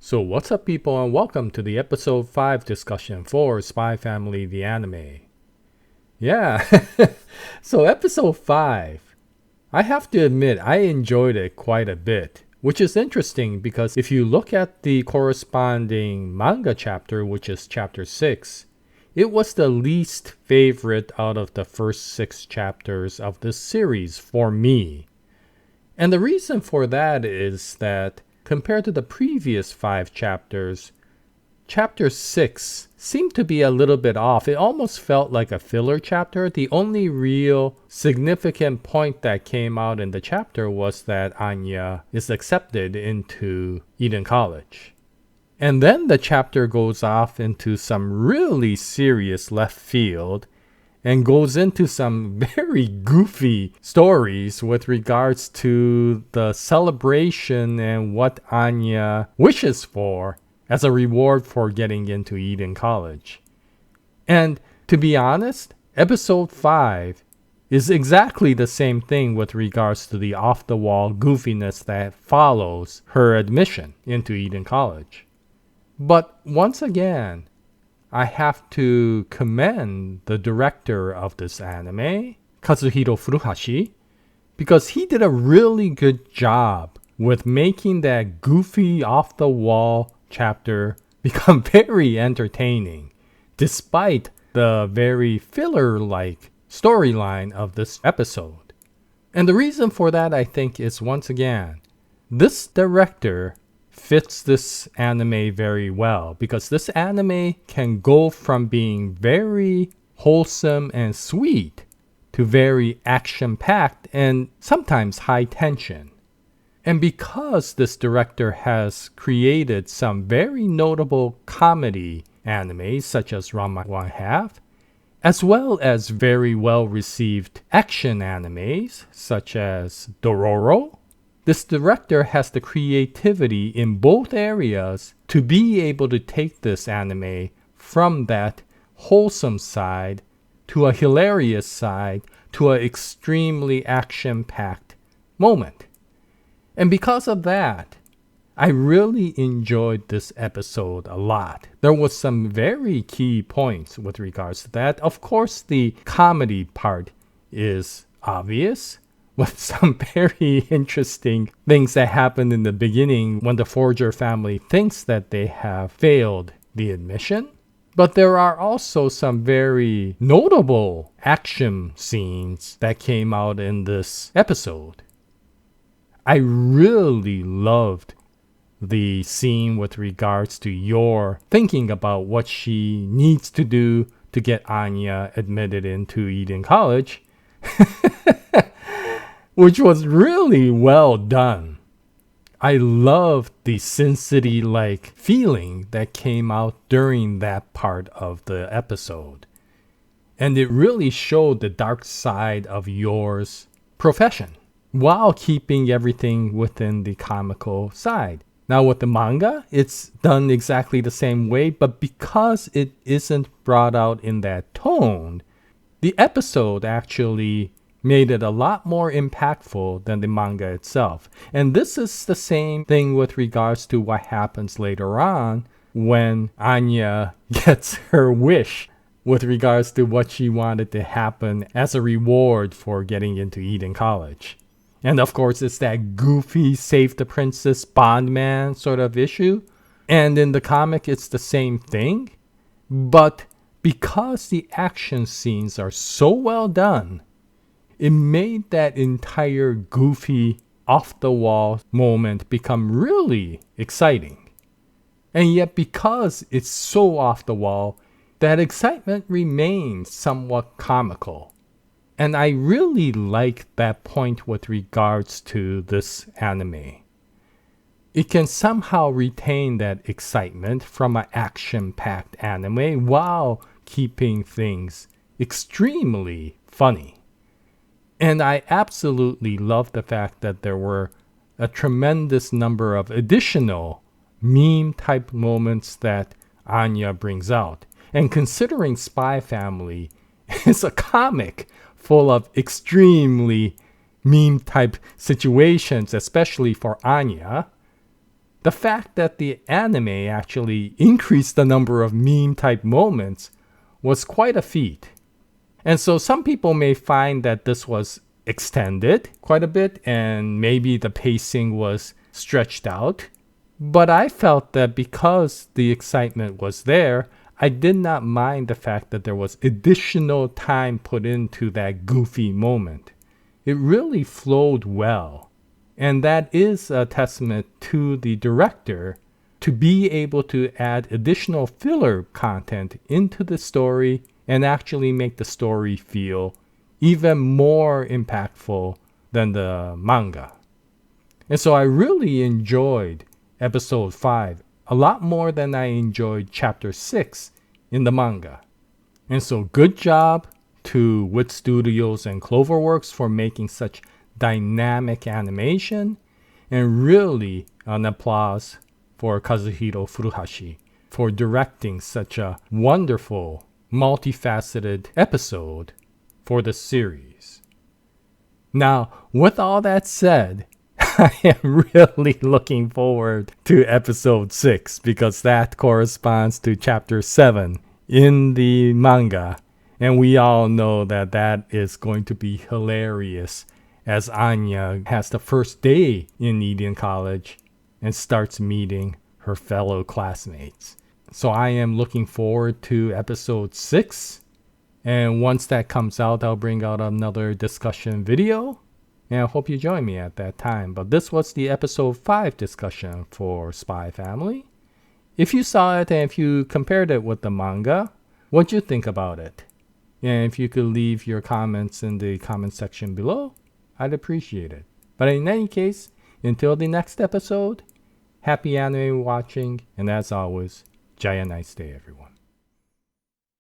So what's up people and welcome to the episode 5 discussion for Spy Family the anime. Yeah, so episode 5, I have to admit I enjoyed it quite a bit, which is interesting because if you look at the corresponding manga chapter, which is chapter 6, it was the least favorite out of the first 6 chapters of this series for me. And the reason for that is that compared to the previous 5 chapters, chapter 6 seemed to be a little bit off. It almost felt like a filler chapter. The only real significant point that came out in the chapter was that Anya is accepted into Eden College. And then the chapter goes off into some really serious left field and goes into some very goofy stories with regards to the celebration and what Anya wishes for as a reward for getting into Eden College. And to be honest, episode 5 is exactly the same thing with regards to the off-the-wall goofiness that follows her admission into Eden College. But once again, I have to commend the director of this anime, Kazuhiro Furuhashi, because he did a really good job with making that goofy off-the-wall chapter become very entertaining, despite the very filler-like storyline of this episode. And the reason for that, I think, is once again, this director fits this anime very well because this anime can go from being very wholesome and sweet to very action-packed and sometimes high tension. And because this director has created some very notable comedy animes such as Ranma 1/2, as well as very well-received action animes such as Dororo, this director has the creativity in both areas to be able to take this anime from that wholesome side to a hilarious side to an extremely action-packed moment. And because of that, I really enjoyed this episode a lot. There was some very key points with regards to that. Of course, the comedy part is obvious, with some very interesting things that happen in the beginning when the Forger family thinks that they have failed the admission. But there are also some very notable action scenes that came out in this episode. I really loved the scene with regards to Yor thinking about what she needs to do to get Anya admitted into Eden College. Which was really well done. I loved the Sin City-like feeling that came out during that part of the episode. And it really showed the dark side of Yor's profession, while keeping everything within the comical side. Now with the manga, it's done exactly the same way, but because it isn't brought out in that tone, the episode actually made it a lot more impactful than the manga itself. And this is the same thing with regards to what happens later on when Anya gets her wish with regards to what she wanted to happen as a reward for getting into Eden College. And of course, it's that goofy Save the Princess Bondman sort of issue. And in the comic, it's the same thing. But because the action scenes are so well done, it made that entire goofy, off-the-wall moment become really exciting. And yet because it's so off-the-wall, that excitement remains somewhat comical. And I really like that point with regards to this anime. It can somehow retain that excitement from an action-packed anime while keeping things extremely funny. And I absolutely love the fact that there were a tremendous number of additional meme-type moments that Anya brings out. And considering Spy Family is a comic full of extremely meme-type situations, especially for Anya, the fact that the anime actually increased the number of meme-type moments was quite a feat. And so some people may find that this was extended quite a bit and maybe the pacing was stretched out. But I felt that because the excitement was there, I did not mind the fact that there was additional time put into that goofy moment. It really flowed well. And that is a testament to the director to be able to add additional filler content into the story and actually make the story feel even more impactful than the manga. And so I really enjoyed episode 5 a lot more than I enjoyed chapter 6 in the manga. And so good job to WIT Studios and Cloverworks for making such dynamic animation, and really an applause for Kazuhiro Furuhashi for directing such a wonderful, multifaceted episode for the series. Now, with all that said, I am really looking forward to episode 6 because that corresponds to chapter 7 in the manga, and we all know that that is going to be hilarious as Anya has the first day in Eden College and starts meeting her fellow classmates. So I am looking forward to episode 6. And once that comes out, I'll bring out another discussion video. And I hope you join me at that time. But this was the episode 5 discussion for Spy Family. If you saw it and if you compared it with the manga, what'd you think about it? And if you could leave your comments in the comment section below, I'd appreciate it. But in any case, until the next episode, happy anime watching, and as always, Jaya, nice day, everyone.